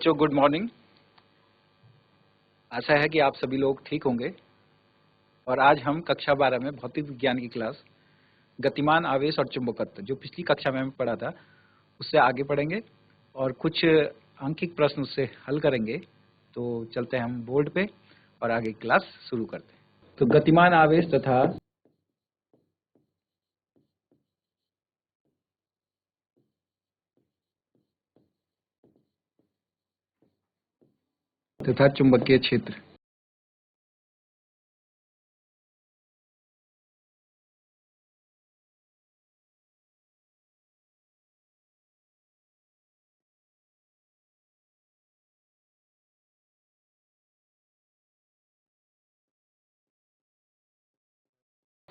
बच्चों, good morning. आशा है कि आप सभी लोग ठीक होंगे। और आज हम कक्षा 12 में भौतिक विज्ञान की क्लास गतिमान आवेश और चुंबकत्व, जो पिछली कक्षा में हमें पढ़ा था, उससे आगे पढ़ेंगे और कुछ अंकिक प्रश्न उससे हल करेंगे। तो चलते हैं हम बोर्ड पे और आगे क्लास शुरू करते हैं। तो गतिमान आवेश तथा चुंबकीय क्षेत्र।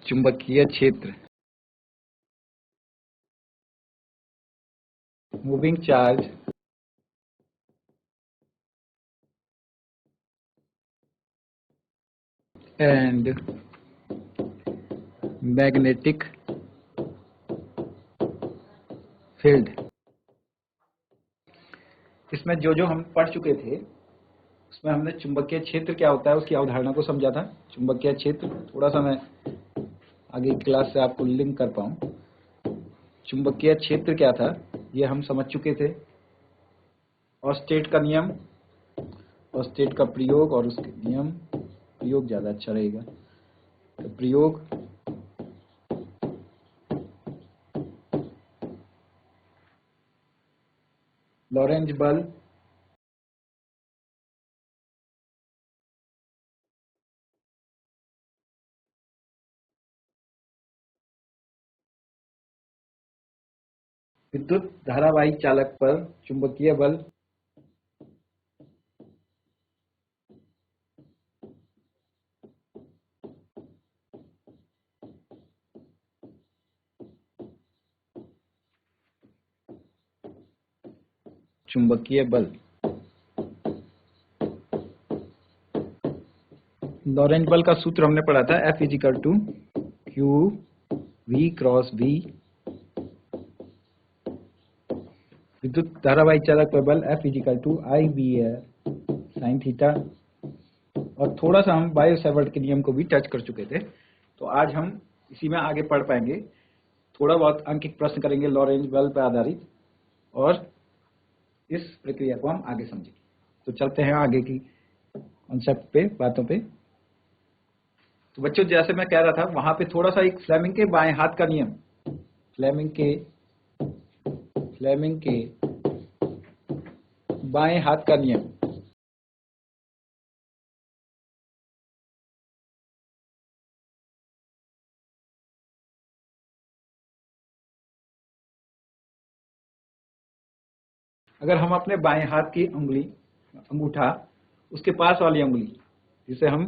चुंबकीय क्षेत्र, moving charge and magnetic field. इसमें जो हम पढ़ चुके थे, उसमें हमने चुंबकीय क्षेत्र क्या होता है उसकी अवधारणा को समझा था। चुंबकीय क्षेत्र थोड़ा सा मैं आगे क्लास से आपको लिंक कर पाऊं। चुंबकीय क्षेत्र क्या था ये हम समझ चुके थे। ऑस्टेट का नियम, ऑस्टेट का प्रयोग और उसके नियम, प्रयोग ज्यादा अच्छा रहेगा। तो प्रयोग, लॉरेंज बल, विद्युत धारावाही चालक पर चुंबकीय बल, चुंबकीय बल। लॉरेंज बल का सूत्र हमने पढ़ा था, F is equal to Q V cross V. विद्युत धारावाही चालक पर बल F is equal to I B sine theta. और थोड़ा सा हम बायो सेवर्ट के नियम को भी टच कर चुके थे। तो आज हम इसी में आगे पढ़ पाएंगे। थोड़ा बहुत अंकित प्रश्न करेंगे लॉरेंज बल पर आधारित, और इस प्रक्रिया को हम आगे समझेंगे। तो चलते हैं आगे की कॉन्सेप्ट पे, बातों पे। तो बच्चों, जैसे मैं कह रहा था, वहां पे थोड़ा सा एक फ्लेमिंग के बाएं हाथ का नियम, फ्लेमिंग के बाएं हाथ का नियम, अगर हम अपने बाएं हाथ की उंगली, अंगूठा, उसके पास वाली उंगली जिसे हम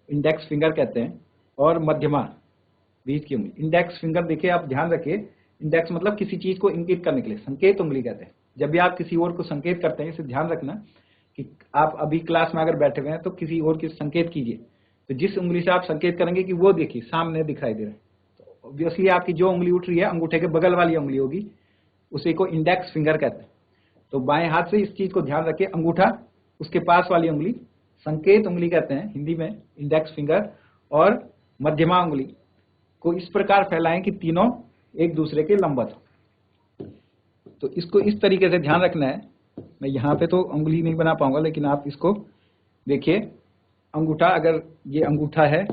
इंडेक्स फिंगर कहते हैं, और मध्यमा बीच की उंगली, इंडेक्स फिंगर, देखिए आप ध्यान रखिए, इंडेक्स मतलब किसी चीज को इंगित करने के लिए, संकेत उंगली कहते हैं। जब भी आप किसी और को संकेत करते हैं, इसे ध्यान रखना कि आप अभी क्लास में अगर बैठे हुए हैं तो किसी और की संकेत कीजिए, तो जिस उंगली से आप संकेत करेंगे कि वो देखिए सामने दिखाई दे रहा है, तो ऑब्वियसली आपकी जो उंगली उठ रही है अंगूठे के बगल वाली उंगली होगी, उसी को इंडेक्स फिंगर कहते हैं। तो बाएं हाथ से इस चीज को ध्यान रखिए, अंगूठा, उसके पास वाली उंगली संकेत उंगली कहते हैं हिंदी में, इंडेक्स फिंगर, और मध्यमा उंगली को इस प्रकार फैलाएं कि तीनों एक दूसरे के लंबवत हो। तो इसको इस तरीके से ध्यान रखना है। मैं यहाँ पे तो उंगली नहीं बना पाऊंगा, लेकिन आप इसको देखिए, अंगूठा, अगर ये अंगूठा है,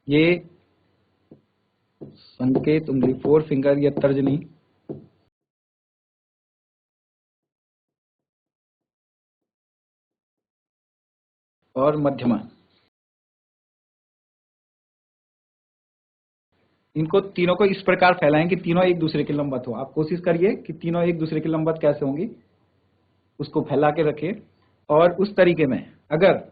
ये संकेत उंगली, फोर फिंगर या तर्जनी, और मध्यमा, इनको तीनों को इस प्रकार फैलाएं कि तीनों एक दूसरे के लंबवत हो। आप कोशिश करिए कि तीनों एक दूसरे के लंबवत कैसे होंगी, उसको फैला के रखें। और उस तरीके में अगर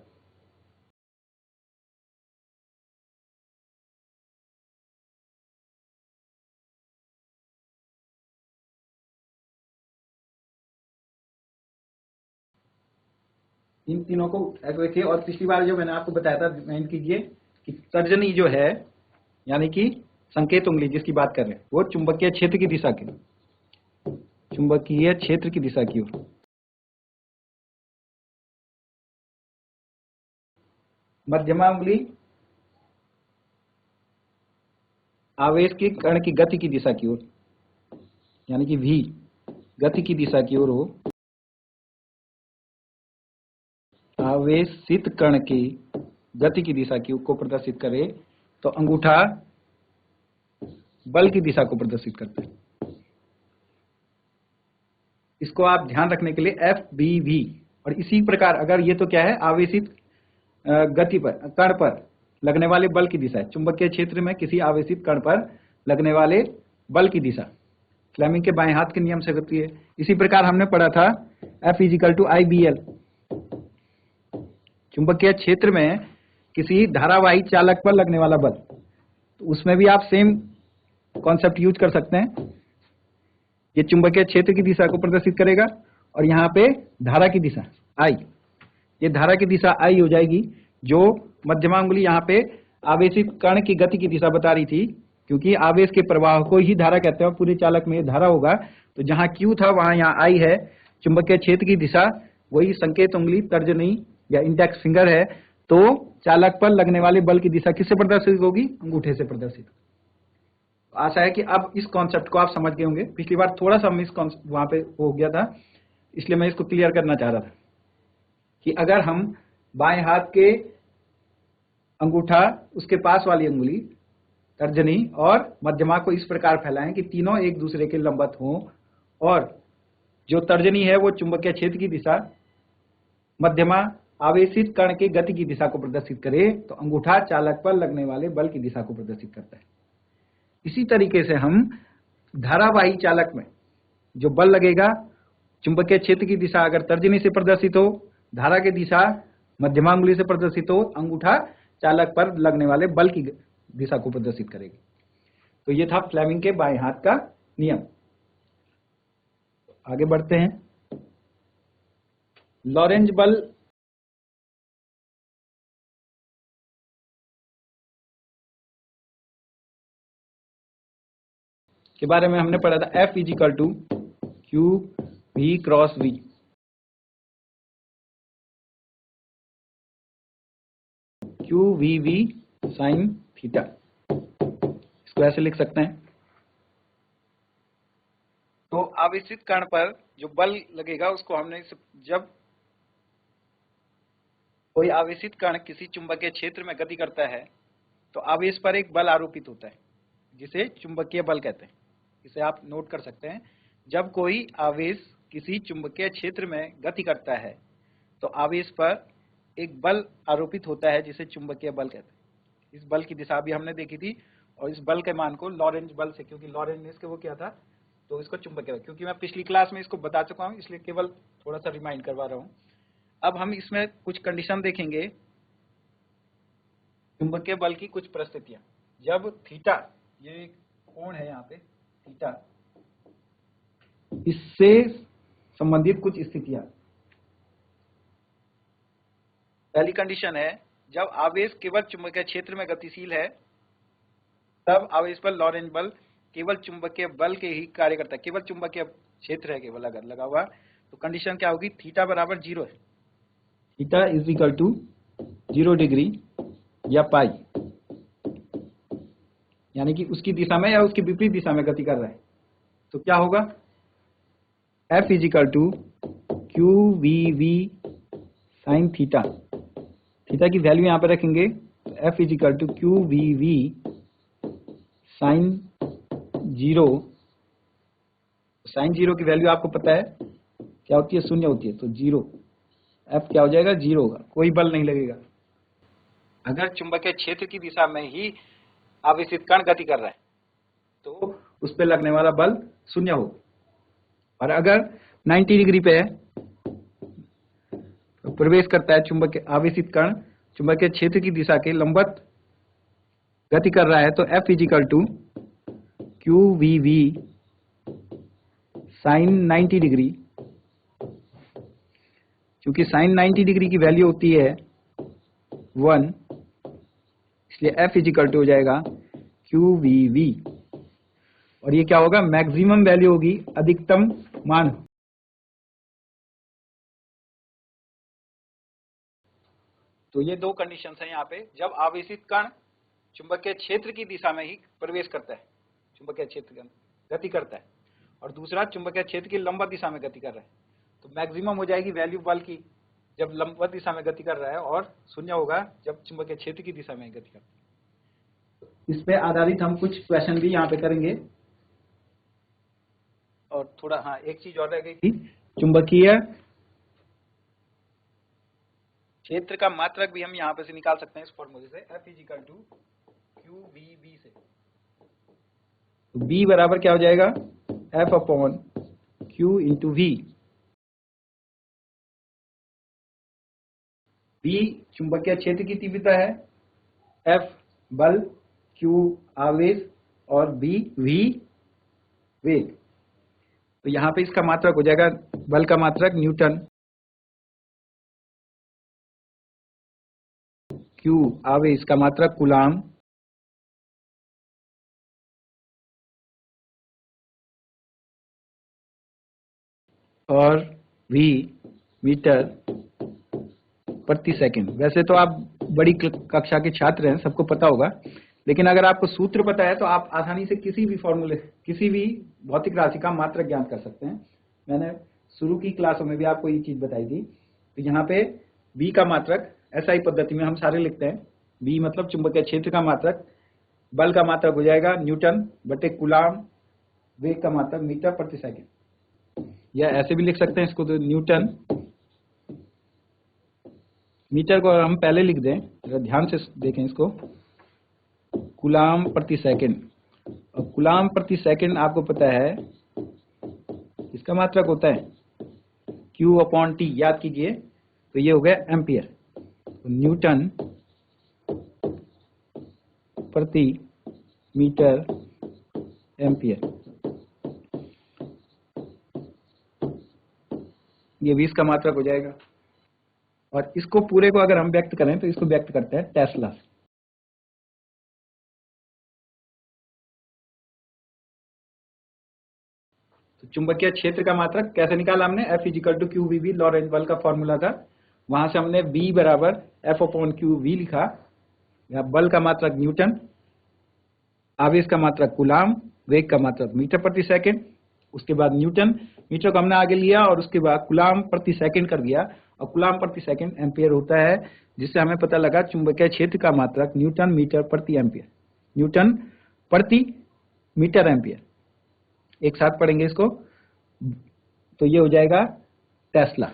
इन तीनों को देखिए, और पिछली बार जो मैंने आपको बताया था, ध्यान कीजिए कि तर्जनी जो है, यानी कि संकेत उंगली जिसकी बात कर रहे हैं वो चुंबकीय क्षेत्र की दिशा की, चुंबकीय क्षेत्र की दिशा की ओर। मध्यमा उंगली आवेश की कण की गति की दिशा की ओर, यानी कि v गति की दिशा की ओर हो। आवेशित कण की गति की दिशा की को प्रदर्शित करे तो अंगूठा बल की दिशा को प्रदर्शित करता है। इसको आप ध्यान रखने के लिए FBV। और इसी प्रकार अगर ये तो क्या है, आवेशित गति पर कण पर लगने वाले बल की दिशा है, चुंबकीय क्षेत्र में किसी आवेशित कण पर लगने वाले बल की दिशा फ्लेमिंग के बाएं हाथ के नियम से होती है। इसी प्रकार हमने पढ़ा था F = IBL, चुंबकीय क्षेत्र में किसी धारावाही चालक पर लगने वाला बल। तो उसमें भी आप सेम कॉन्सेप्ट यूज कर सकते हैं। ये चुंबकीय क्षेत्र की दिशा को प्रदर्शित करेगा और यहाँ पे धारा की दिशा I, ये धारा की दिशा I हो जाएगी। जो मध्यमा उंगली यहाँ पे आवेशित कण की गति की दिशा बता रही थी, क्योंकि आवेश के प्रवाह को ही धारा कहते हैं और पूरे चालक में धारा होगा। तो जहाँ Q था वहां यहाँ I है। चुंबकीय क्षेत्र की दिशा वही संकेत उंगली तर्जनी या इंडेक्स फिंगर है। तो चालक पर लगने वाले बल की दिशा किससे प्रदर्शित होगी? अंगूठे से प्रदर्शित। आशा है कि अब इस कॉन्सेप्ट को आप समझ गए होंगे। पिछली बार थोड़ा सा मिस वहां पे हो गया था, इसलिए मैं इसको क्लियर करना चाह रहा था कि अगर हम बाएं हाथ के अंगूठा, उसके पास वाली उंगली तर्जनी और मध्यमा को इस प्रकार फैलाएं कि तीनों एक दूसरे के लंबवत हों, और जो तर्जनी है वो चुंबकीय क्षेत्र की दिशा, मध्यमा आवेशित कण की गति की दिशा को प्रदर्शित करे, तो अंगूठा चालक पर लगने वाले बल की दिशा को प्रदर्शित करता है। इसी तरीके से हम धारावाही चालक में जो बल लगेगा, चुंबकीय क्षेत्र की दिशा अगर तर्जनी से प्रदर्शित हो, धारा की दिशा मध्यमा उंगली से प्रदर्शित हो, अंगूठा चालक पर लगने वाले बल की दिशा को प्रदर्शित करेगी। तो ये था फ्लेमिंग के बाएं हाथ का नियम। आगे बढ़ते हैं। लॉरेंज बल के बारे में हमने पढ़ा था। F = QV×V। QVV sin theta, इसको ऐसे लिख सकते हैं। तो आवेशित कण पर जो बल लगेगा उसको हमने, जब कोई आवेशित कण किसी चुंबकीय क्षेत्र में गति करता है तो आवेश पर एक बल आरोपित होता है जिसे चुंबकीय बल कहते हैं। इसे आप नोट कर सकते हैं। जब कोई आवेश किसी चुंबकीय क्षेत्र में गति करता है तो आवेश पर एक बल आरोपित होता है जिसे चुंबकीय बल कहते हैं। इस बल की दिशा भी हमने देखी थी और इस बल के मान को लॉरेंज बल से, क्योंकि लॉरेंज ने इसके वो किया था, तो इसको चुंबकीय बल, क्योंकि मैं पिछली क्लास में इसको बता चुका हूं इसलिए केवल थोड़ा सा रिमाइंड करवा रहा हूं। अब हम इसमें कुछ कंडीशन देखेंगे, चुंबकीय बल की कुछ परिस्थितियां। जब थीटा, ये कोण है यहाँ पे थीटा, इससे संबंधित कुछ स्थितियां। पहली कंडीशन है जब आवेश केवल चुंबकीय क्षेत्र में गतिशील है, तब आवेश पर लॉरेंज बल केवल चुंबकीय बल के ही कार्य करता है। केवल चुंबकीय क्षेत्र है केवल अगर लगा हुआ, तो कंडीशन क्या होगी? थीटा बराबर 0 है। थीटा = 0 डिग्री या पाई, यानी कि उसकी दिशा में या उसकी विपरीत दिशा में गति कर रहा है। तो क्या होगा? F = QVV sin theta. Theta की वैल्यू यहां पर रखेंगे। F = QVV sin 0। sin 0 की वैल्यू आपको पता है क्या होती है? 0 होती है। तो 0, F क्या हो जाएगा? 0 होगा, कोई बल नहीं लगेगा। अगर चुंबकीय क्षेत्र की दिशा में ही आवेशित कण गति कर रहा है तो उस पर लगने वाला बल 0 होगा। और अगर 90 डिग्री पे है तो प्रवेश करता है चुंबकीय आवेशित कण चुंबकीय क्षेत्र की दिशा के लंबवत गति कर रहा है, तो F = QVV sin 90 डिग्री। क्योंकि sin 90 डिग्री की वैल्यू होती है 1, इसलिए F = हो जाएगा QVV, और ये क्या होगा, मैक्सिमम वैल्यू होगी, अधिकतम मान। तो ये दो कंडीशंस हैं यहाँ पे, जब आवेशित कण चुंबकीय क्षेत्र की दिशा में ही प्रवेश करता है, चुंबकीय क्षेत्र में गति करता है, और दूसरा चुंबकीय क्षेत्र की लंबवत दिशा में गति कर रहा है, तो मैक्सिमम हो जाएगी वैल्यू बल की जब लंबवत दिशा में गति कर रहा है, और शून्य होगा जब चुंबकीय क्षेत्र की दिशा में गति करता है। इस पे आधारित हम कुछ क्वेश्चन भी यहाँ पे करेंगे। और थोड़ा हाँ, एक चीज और रह गई थी, चुंबकीय क्षेत्र का मात्रक भी हम यहाँ पे से निकाल सकते हैं इस फॉर्मूले से, F = QVB से। तो B बराबर क्या हो जाएगा, F/Q × V। B चुंबकीय क्षेत्र की तीव्रता है, F बल, Q आवेश, और V वेग। तो यहाँ पे इसका मात्रक हो जाएगा, बल का मात्रक न्यूटन, Q आवेश का मात्रक कूलाम, और V मीटर प्रति सेकंड। वैसे तो आप बड़ी कक्षा के छात्र हैं, सबको पता होगा, लेकिन अगर आपको सूत्र पता है तो आप आसानी से किसी भी फॉर्मूले, किसी भी भौतिक राशि का मात्रक ज्ञात कर सकते हैं। मैंने शुरू की क्लासों में भी आपको ये चीज बताई थी। तो यहाँ पे V का मात्रक SI पद्धति में हम सारे लिखते हैं। V मतलब चुंबकीय क्षेत्र का मात्रक, बल का मात्रक हो जाएगा न्यूटन बटे कूलाम, वेग का मात्रक मीटर प्रति सेकंड, या ऐसे भी लिख सकते हैं इसको, तो न्यूटन, मीटर को हम पहले लिख दें, जरा ध्यान से देखें इसको, कूलाम प्रति सेकंड। और कूलाम प्रति सेकंड आपको पता है इसका मात्रक होता है Q/T, याद कीजिए। तो ये हो गया एम्पियर। तो न्यूटन प्रति मीटर एम्पियर, ये 20 का मात्रक हो जाएगा। और इसको पूरे को अगर हम व्यक्त करें तो इसको व्यक्त करते हैं टेस्ला से। तो चुंबकीय क्षेत्र का मात्रक कैसे निकाला हमने, F = QVB, लॉरेंट बल का फॉर्मूला था। वहां से हमने B बराबर F/QV लिखा, या बल का मात्रक न्यूटन, आवेश का मात्रक कूलाम, वेग का मात्रक मीटर प्रति सेकंड। उसके बाद न्यूटन, मीटर को हमने आगे लिया, और उसके बाद कूलाम प्रति सेकंड कर दिया, और कूलाम प्रति सेकंड एम्पियर होता है, जिससे हमें पता लगा चुंबकीय क्षेत्र का मात्रक न्यूटन मीटर प्रति एम्पियर, न्यूटन प्रति मीटर एम्पियर। एक साथ पढ़ेंगे इसको, तो ये हो जाएगा टेस्ला।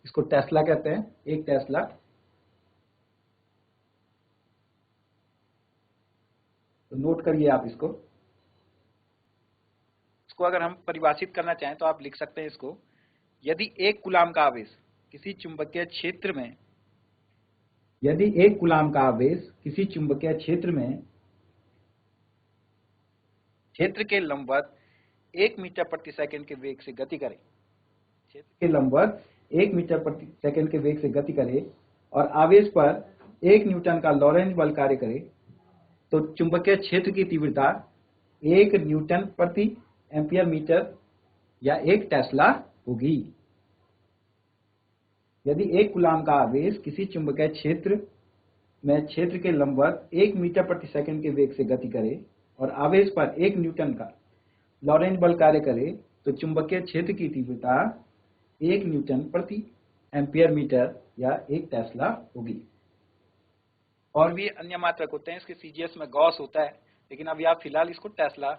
इसको टेस्ला कहते हैं, एक टेस्ला। तो नोट करिए आप इसको। इसको अगर हम परिभाषित करना चाहें तो आप लिख सकते हैं इसको, यदि एक कूलाम का आवेश किसी चुंबकीय क्षेत्र में, यदि एक कूलाम का आवेश किसी चुंबकीय क्षेत्र में क्षेत्र के लंबवत 1 मीटर प्रति सेकंड के वेग से गति करे, क्षेत्र के लंबवत 1 मीटर प्रति सेकंड के वेग से गति करे, और आवेश पर 1 न्यूटन का लॉरेंट बल कार्य करे, तो चुंबकीय क्षेत्र की तीव्रता 1 न्यूटन प्रति एम्पियर मीटर, या 1 टेस्ला होगी। यदि एक कूलाम का आवेश किसी चुंबकीय क्षेत्र में क्षेत्र के लंबवत 1 मीटर प्रति सेकंड के वेग से गति करे, और आवेश पर 1 न्यूटन का लॉरेंट बल कार्य करे, तो चुंबकीय क्षेत्र की तीव्रता 1 न्यूटन प्रति एम्पियर मीटर, या 1 टेस्ला होगी। और भी अन्य मात्रक होते हैं, इसके CGS में गॉस होता है, लेकिन अभी आप फिलहाल इसको टेस्ला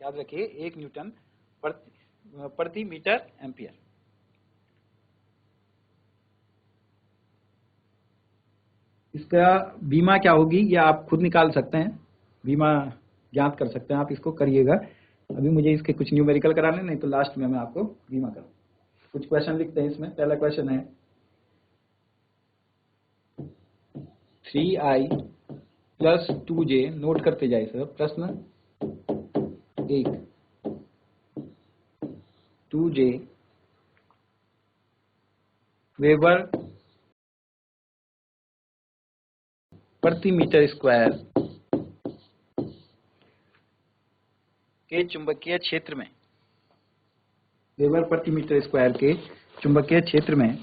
याद रखिए, 1 न्यूटन प्रति मीटर एम्पियर। इसका बीमा क्या होगी ये आप खुद निकाल सकते हैं, बीमा ज्ञात कर सकते हैं आप, इसको करिएगा। अभी मुझे इसके कुछ न्यूमेरिकल कराने, नहीं तो लास्ट में मैं आपको बीमा करूँ। कुछ क्वेश्चन लिखते हैं इसमें। पहला क्वेश्चन है 3i + 2j, नोट करते जाए सर। प्रश्न 1, 2j वेबर प्रति मीटर स्क्वायर के चुंबकीय क्षेत्र में, वेबर प्रति मीटर स्क्वायर के चुंबकीय क्षेत्र में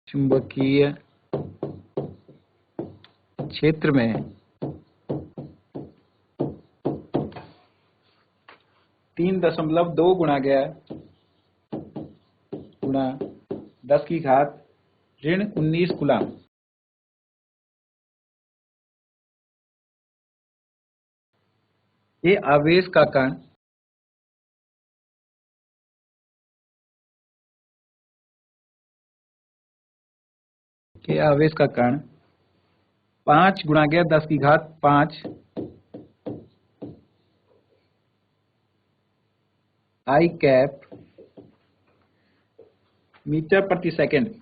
चुंबकीय क्षेत्र में 3.2 गुणा गया गुणा 10 की घात ऋण 19 कूलाम ये आवेश का कण के आवेश का कण 5 गुणा गया 10 की घात 5 आई कैप मीटर प्रति सेकंड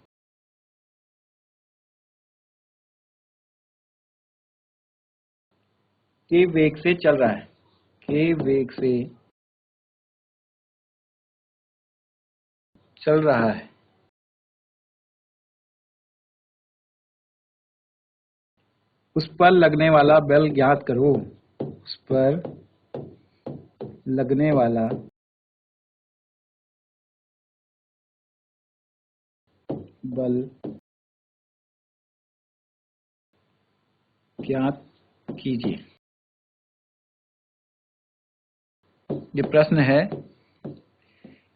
के वेग से चल रहा है, के वेग से चल रहा है। उस पर लगने वाला बल ज्ञात करो, उस पर लगने वाला बल ज्ञात कीजिए। ये प्रश्न है,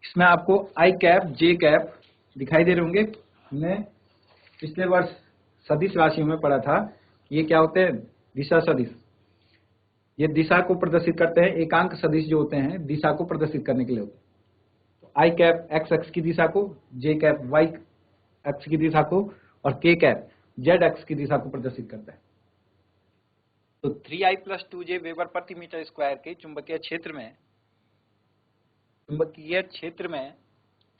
इसमें आपको आई कैप जे कैप दिखाई दे रहे होंगे। हमने पिछले वर्ष सदिश राशियों में पढ़ा था, ये क्या होते हैं, दिशा सदिश। ये दिशा को प्रदर्शित करते हैं, एकांक सदिश जो होते हैं दिशा को प्रदर्शित करने के लिए होते हैं। तो आई कैप एक्स अक्ष की दिशा को, जे कैप वाई अक्ष की दिशा को और के कैप जेड अक्ष की दिशा को प्रदर्शित करता है। तो 3i + 2j वेबर प्रति मीटर स्क्वायर के चुंबकीय क्षेत्र में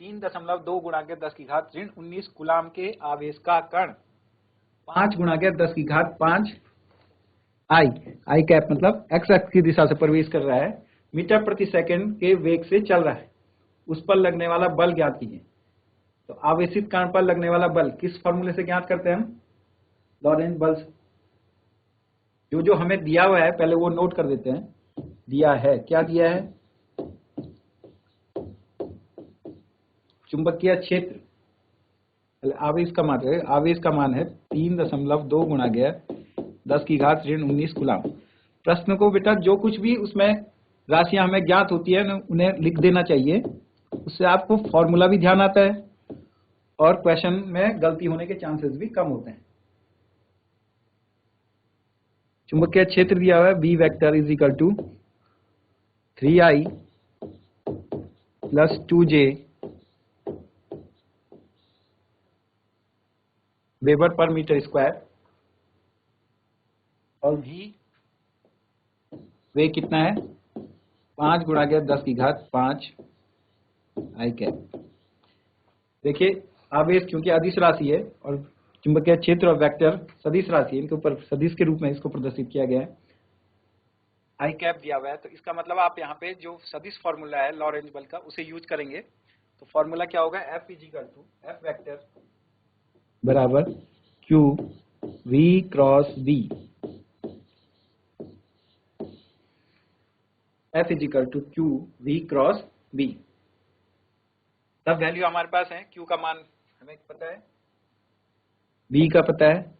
3.2 गुणा के 10 की घात ऋण 19 कूलाम के आवेश का कण 5 गुणा के 10 की घात 5 आई कैप मतलब एक्स अक्ष की दिशा से प्रवेश कर रहा है, मीटर प्रति सेकंड के वेग से चल रहा है। उस पर लगने वाला बल ज्ञात कीजिए। तो आवेशित कण पर लगने वाला बल किस फॉर्मूले से ज्ञात करते हैं हम, लॉरेंज बल। जो हमें दिया हुआ है पहले वो नोट कर देते हैं। दिया है, क्या दिया है, चुंबकीय क्षेत्र आवेश का मान है 3.2 गुणा गया 10 की घात ऋण 19 कूलाम। प्रश्न को बेटा जो कुछ भी उसमें राशियां हमें ज्ञात होती है ना उन्हें लिख देना चाहिए, उससे आपको फॉर्मूला भी ध्यान आता है और क्वेश्चन में गलती होने के चांसेस भी कम होते हैं। चुंबकीय क्षेत्र दिया हुआ है B vector = 3i + 2j weber पर मीटर स्क्वायर और वे कितना है 5 गुणा के 10 की घात 5 आई कैप। देखिए आवेश क्योंकि अदिश राशि है और चुंबकीय क्षेत्र और वेक्टर सदिश राशि है, इनके ऊपर सदिश के रूप में इसको प्रदर्शित किया गया है। आई कैप दिया हुआ है तो इसका मतलब आप यहाँ पे जो सदिश फॉर्मूला है लॉरेंज बल का उसे यूज करेंगे। तो फॉर्मूला क्या होगा, F वेक्टर बराबर Q V cross V। F Q V cross V। तब वैल्यू हमारे पास है, Q का मान हमें पता है, V का पता है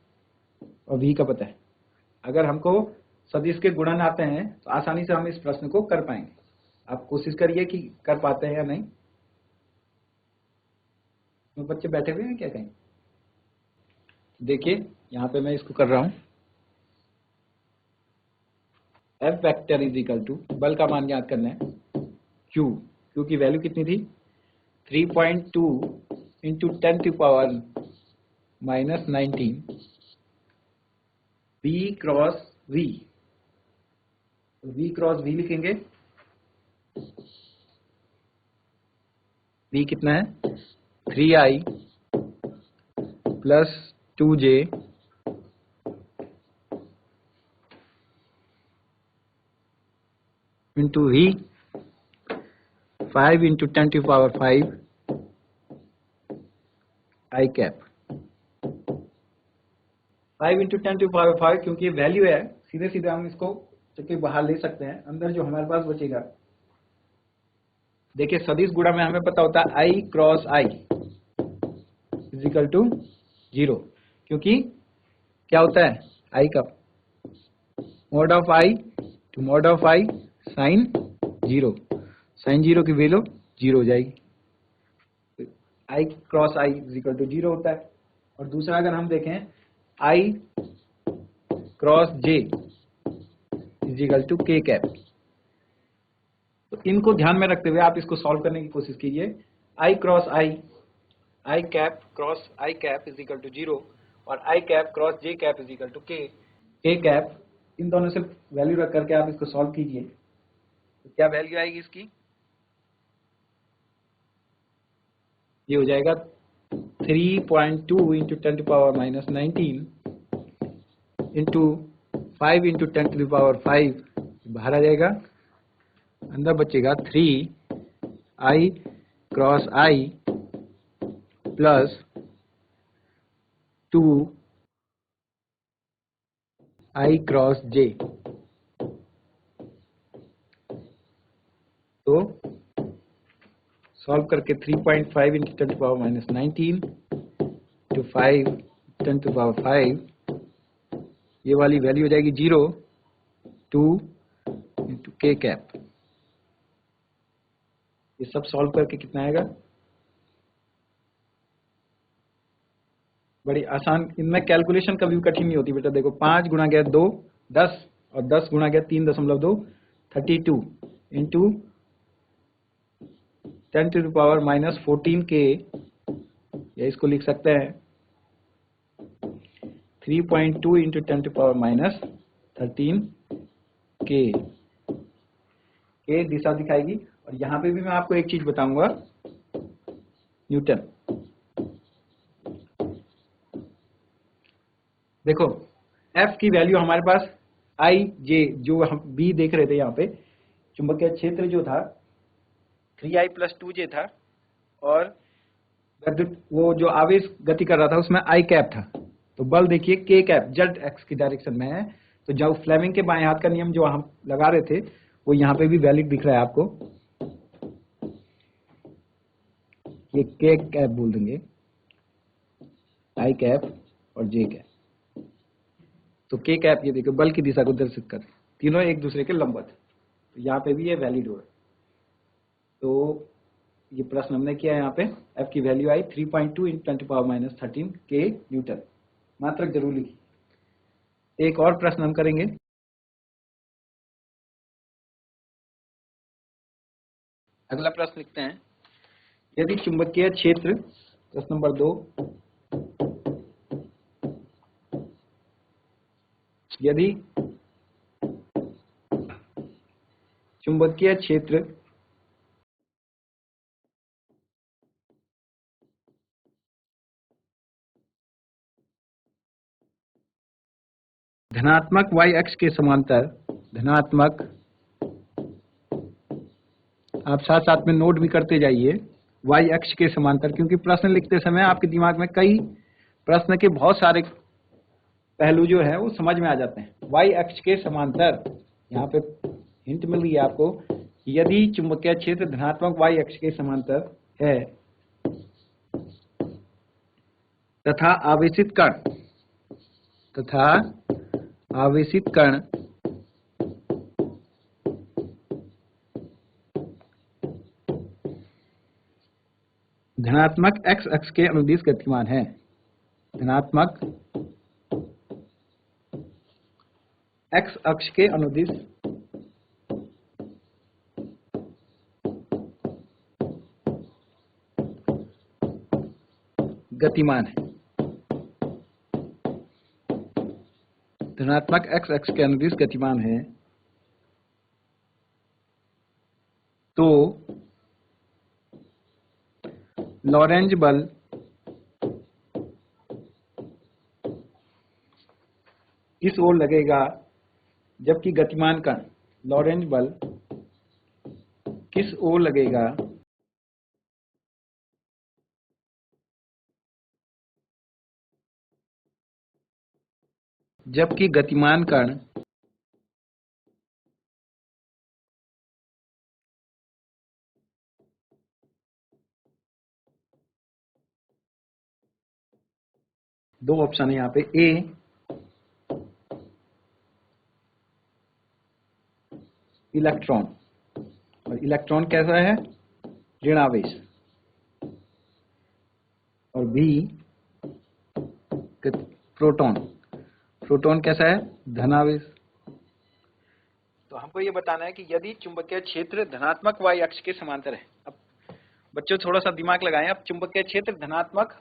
और V का पता है। अगर हमको सदिश के गुणन आते हैं तो आसानी से हम इस प्रश्न को कर पाएंगे। आप कोशिश करिए कि कर पाते हैं या नहीं। तो बच्चे बैठे हुए हैं क्या कहीं, देखिए यहाँ पे मैं इसको कर रहा हूं। F वेक्टर बल का मान याद करना है Q की वैल्यू कितनी थी 3.2 × 10⁻⁻19 V cross V। V cross V लिखेंगे, V कितना है 3i + 2j into V 5 × 10⁵ आई कैप। 5 इंटू 10⁵ क्योंकि ये वैल्यू है, सीधे सीधे हम इसको चलिए बाहर ले सकते हैं। अंदर जो हमारे पास बचेगा, देखिए सदिश गुणा में हमें पता होता है i cross i is equal to 0, क्योंकि क्या होता है i का mod of i to mod of i sine 0, sine 0 की वैल्यू 0 हो जाएगी, i cross i is equal to 0 होता है। और दूसरा अगर हम देखें i cross j is equal to k cap, तो इनको ध्यान में रखते हुए आप इसको सॉल्व करने की कोशिश कीजिए। i cross i cap cross i cap is equal to 0 और i cap cross j cap is equal to k cap, इन दोनों से वैल्यू रख करके आप इसको सॉल्व कीजिए। तो क्या वैल्यू आएगी इसकी, ये हो जाएगा 3.2 इंटू 10⁻⁻19 इंटू 5 इंटू 10⁵ बाहर आ जाएगा, अंदर बचेगा 3i cross i plus 2i cross j। तो सॉल्व करके 3.5 इंटू 10⁻⁻19 टू 5 10⁵, ये वाली वैल्यू हो जाएगी 0, 2 इंटू k कैप। ये सब सॉल्व करके कितना आएगा, बड़ी आसान, इनमें कैलकुलेशन कभी भी कठिन नहीं होती बेटा। देखो 5 गुणा गया 2 10 और 10 गुणा गया 3.2 32 इंटू 10⁻⁻14k, या इसको लिख सकते हैं 3.2 इंटू 10⁻13k। के दिशा दिखाएगी। और यहां पे भी मैं आपको एक चीज बताऊंगा, न्यूटन। देखो F की वैल्यू हमारे पास I J, जो हम B देख रहे थे यहाँ पे, चुंबकीय क्षेत्र जो था 3I प्लस 2J था, और विद्युत वो जो आवेश गति कर रहा था उसमें I कैप था। तो बल देखिए K कैप जेड एक्स की डायरेक्शन में है। तो जब फ्लेमिंग के बाएं हाथ का नियम जो हम लगा रहे थे वो यहाँ पे भी वैलिड दिख रहा है आपको, ये K कैप बोल देंगे, I कैप और J कैप। तो K कैप ये देखो बल की दिशा को दर्शित कर, तीनों एक दूसरे के लंबवत, तो यहाँ पे भी ये वैलिड होगा। तो ये प्रश्न हमने किया यहाँ पे, F की वैल्यू आई 3.2 × 10⁻13 K न्यूटन, मात्रक जरूर लिखिए। एक और प्रश्न हम करेंगे, अगला प्रश्न लिखते हैं, यदि चुंबकीय क्षेत्र, प्रश्न नंबर 2, यदि चुंबकीय क्षेत्र धनात्मक y अक्ष के समांतर, धनात्मक, आप साथ साथ में नोट भी करते जाइए, y अक्ष के समांतर, क्योंकि प्रश्न लिखते समय आपके दिमाग में कई प्रश्न के बहुत सारे पहलू जो है वो समझ में आ जाते हैं। y अक्ष के समांतर, यहाँ पे हिंट मिल गई है आपको, यदि चुंबकीय क्षेत्र धनात्मक y अक्ष के समांतर है तथा आवेशित कण धनात्मक x अक्ष के अनुदिश गतिमान है, धनात्मक x अक्ष के अनुदिश गतिमान है, धनात्मक x अक्ष के अनुदिश गतिमान है, तो लॉरेंज बल किस ओर लगेगा, जबकि गतिमान कण, लॉरेंज बल किस ओर लगेगा जबकि गतिमान कण दो ऑप्शन है यहाँ पे, ए इलेक्ट्रॉन, और इलेक्ट्रॉन कैसा है, ऋणावेश, और बी प्रोटॉन, प्रोटॉन कैसा है, धनावेश। तो हमको ये बताना है कि यदि चुंबकीय क्षेत्र धनात्मक y अक्ष के समांतर है, अब बच्चों थोड़ा सा दिमाग लगाएं, अब चुंबकीय क्षेत्र धनात्मक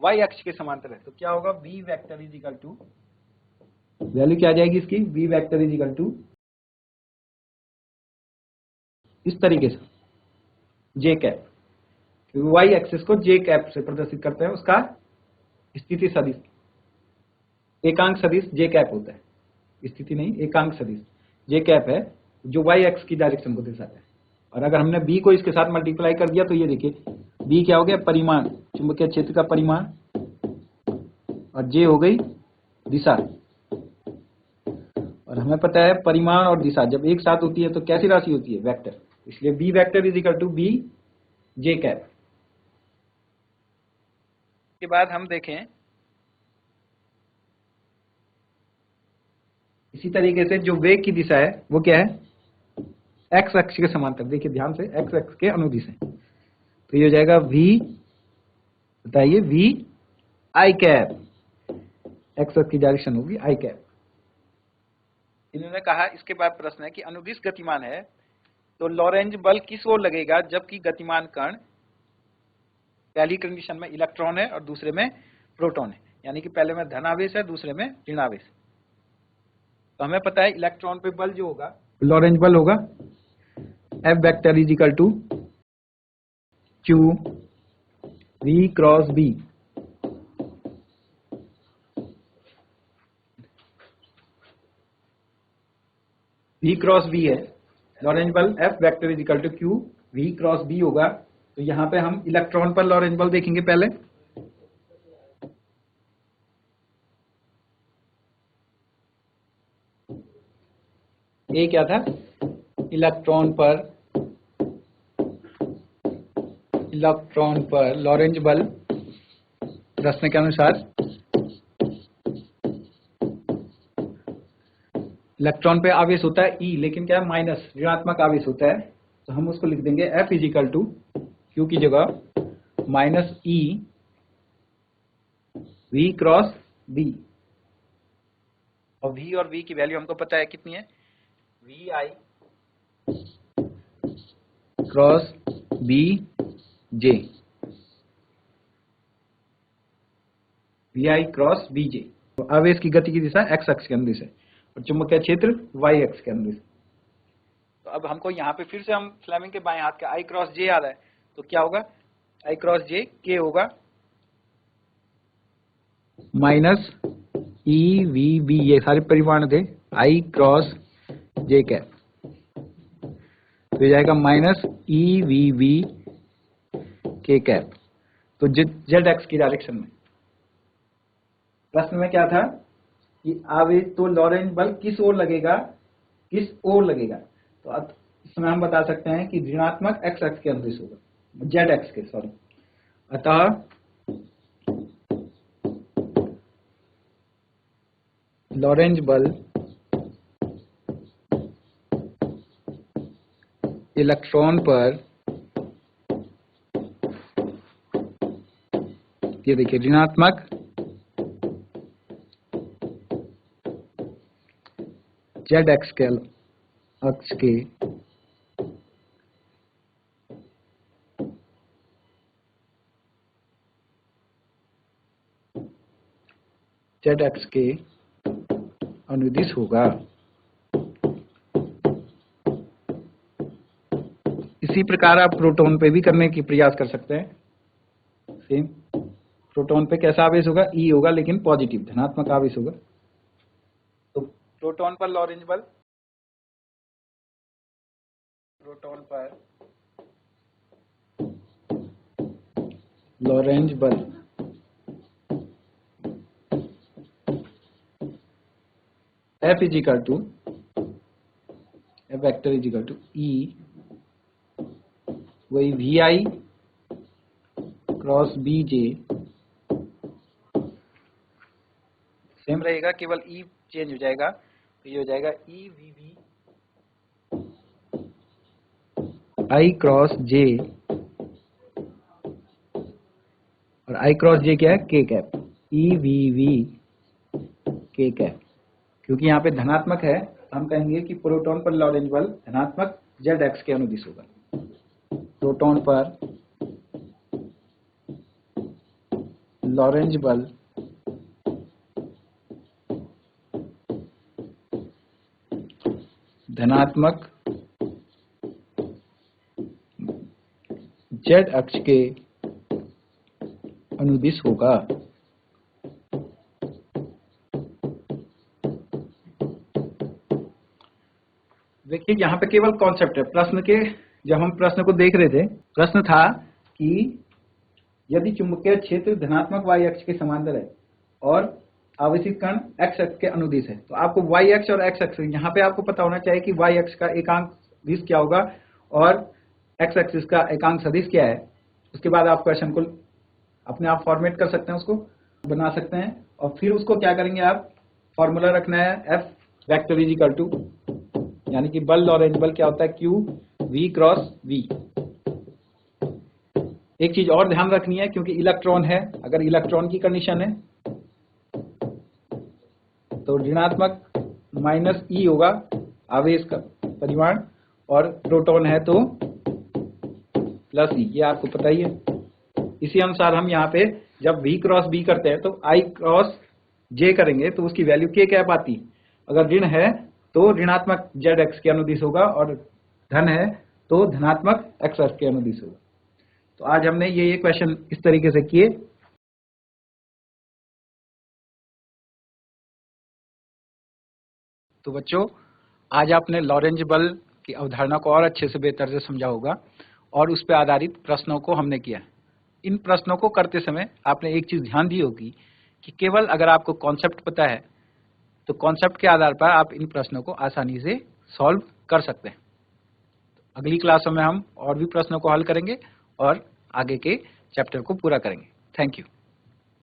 y अक्ष के समांतर है तो क्या होगा, v vector is equal to, value क्या आ जाएगी इसकी, v vector is equal to इस तरीके से j कैप, क्योंकि y एक्सिस को j कैप से प्रदर्शित करते हैं, उसका स्थिति सदिश, एकांक सदिश j कैप होता है, स्थिति नहीं एकांक सदिश j कैप है जो y एक्स की डायरेक्शन को दर्शाता है। और अगर हमने b को इसके साथ मल्टीप्लाई कर दिया तो ये देखिए b क्या हो गया, परिमाण, चुंबकीय क्षेत्र का परिमाण, और j हो गई दिशा। और हमें पता है परिमाण और दिशा जब एक साथ होती है तो कैसी राशि होती है, वेक्टर, इसलिए b vector is equal to b j cap. के बाद हम देखें इसी तरीके से जो वेग की दिशा है वो क्या है, x अक्ष के समांतर, देखिए ध्यान से x अक्ष के अनुदिश है, तो ये हो जाएगा v, बताइए v i कैप, x अक्ष की डायरेक्शन होगी i कैप। इन्होंने कहा इसके बाद प्रश्न है कि अनुदिश गतिमान है तो लॉरेंज बल किस ओर लगेगा जबकि गतिमान कण, पहली कंडीशन में इलेक्ट्रॉन है और दूसरे में प्रोटॉन है, यानी कि पहले में धनावेश है दूसरे में ऋणावेश। तो हमें पता है इलेक्ट्रॉन पे बल जो होगा लॉरेंज बल होगा F vector is equal to Q V cross B, V cross B है, लॉरेंज बल F vector is equal to Q V cross B होगा। तो यहाँ पे हम इलेक्ट्रॉन पर लॉरेंज बल देखेंगे पहले, ए क्या था, इलेक्ट्रॉन पर लॉरेंज बल प्रश्न के अनुसार इलेक्ट्रॉन पे आवेश होता है E, लेकिन क्या है माइनस, ऋणात्मक आवेश होता है, तो हम उसको लिख देंगे F is equal to Q की जगह minus E V cross B, और V और V की वैल्यू हमको पता है कितनी है, VI cross BJ, VI cross BJ। तो आवेश की गति की दिशा x अक्ष के अनुदिश है और चुंबकीय क्षेत्र y अक्ष के अनुदिश। तो अब हमको यहाँ पे फिर से हम फ्लेमिंग के बाएं हाथ का I क्रॉस J आ रहा है, तो क्या होगा, I क्रॉस J K होगा माइनस EVB, ये सारे परिमाण थे, I क्रॉस J कैप, तो ये जाएगा माइनस EVB K कैप, तो Z एक्स की डायरेक्शन में। प्रश्न में क्या था कि आवेश, तो लॉरेंज बल किस ओर लगेगा, किस ओर लगेगा, तो अब इसमें हम बता सकते हैं कि ऋणात्मक x अक्ष के अनुदिश होगा, z एक्स के, सॉरी। अतः लॉरेंज बल इलेक्ट्रॉन पर, ये देखिए ऋणात्मक z एक्स के अक्ष के z एक्स के अनुदिश होगा। इसी प्रकार आप प्रोटॉन पे भी करने की प्रयास कर सकते हैं, सेम। प्रोटॉन पे कैसा आवेश होगा, E होगा, लेकिन पॉजिटिव, धनात्मक आवेश होगा। तो प्रोटॉन पर लॉरेंज बल, प्रोटॉन पर लॉरेंज बल F is equal to F vector is equal to E, वही V I cross B J same रहेगा, केवल ई चेंज हो जाएगा, तो ये हो जाएगा E V V I cross J, और आई क्रॉस जे क्या है, K cap, E V V K cap. क्योंकि यहाँ पे धनात्मक है, हम कहेंगे कि प्रोटॉन पर लॉरेंज बल धनात्मक जेड एक्स के अनुदिश होगा। प्रोटॉन पर लॉरेंज बल धनात्मक जेड अक्ष के अनुदिश होगा। देखिए यहाँ पे केवल कॉन्सेप्ट है। प्रश्न के, जब हम प्रश्न को देख रहे थे, प्रश्न था कि यदि चुंबकीय क्षेत्र धनात्मक वाई अक्ष के समांतर है और आवेशित कण एक्स अक्ष के अनुदिश है, तो आपको वाई अक्ष और एक्स अक्ष, यहाँ पे आपको पता होना चाहिए कि वाई अक्ष का एकांक सदिश क्या होगा और एक्स एक्सिस का एकांक सदिश क्या है। उसके बाद आप क्वेश्चन को अपने आप फॉर्मेट कर सकते हैं, उसको बना सकते हैं, और फिर उसको क्या करेंगे, आप फॉर्मूला रखना है F vector is equal to, यानी कि बल लॉरेंज बल क्या होता है, क्यू वी क्रॉस वी। एक चीज और ध्यान रखनी है, क्योंकि इलेक्ट्रॉन है, अगर इलेक्ट्रॉन की कंडीशन है तो ऋणात्मक माइनस ई होगा आवेश का परिमाण, और प्रोटॉन है तो प्लस ई, ये आपको पता ही है। इसी अनुसार हम यहाँ पे जब v क्रॉस b करते हैं तो i क्रॉस j करेंगे तो उसकी वैल्यू k कैप आती। अगर ऋण है तो ऋणात्मक जेड एक्स के अनुदिश होगा, और धन है तो धनात्मक एक्स एक्स के अनुदिश होगा। तो आज हमने ये क्वेश्चन इस तरीके से किए। तो बच्चों, आज आपने लॉरेंज बल की अवधारणा को और अच्छे से बेहतर से समझा होगा, और उस पर आधारित प्रश्नों को हमने किया। इन प्रश्नों को करते समय आपने एक चीज ध्यान दी होगी कि केवल अगर आपको कॉन्सेप्ट पता है तो कॉन्सेप्ट के आधार पर आप इन प्रश्नों को आसानी से सॉल्व कर सकते हैं। अगली क्लासों में हम और भी प्रश्नों को हल करेंगे और आगे के चैप्टर को पूरा करेंगे। Thank you.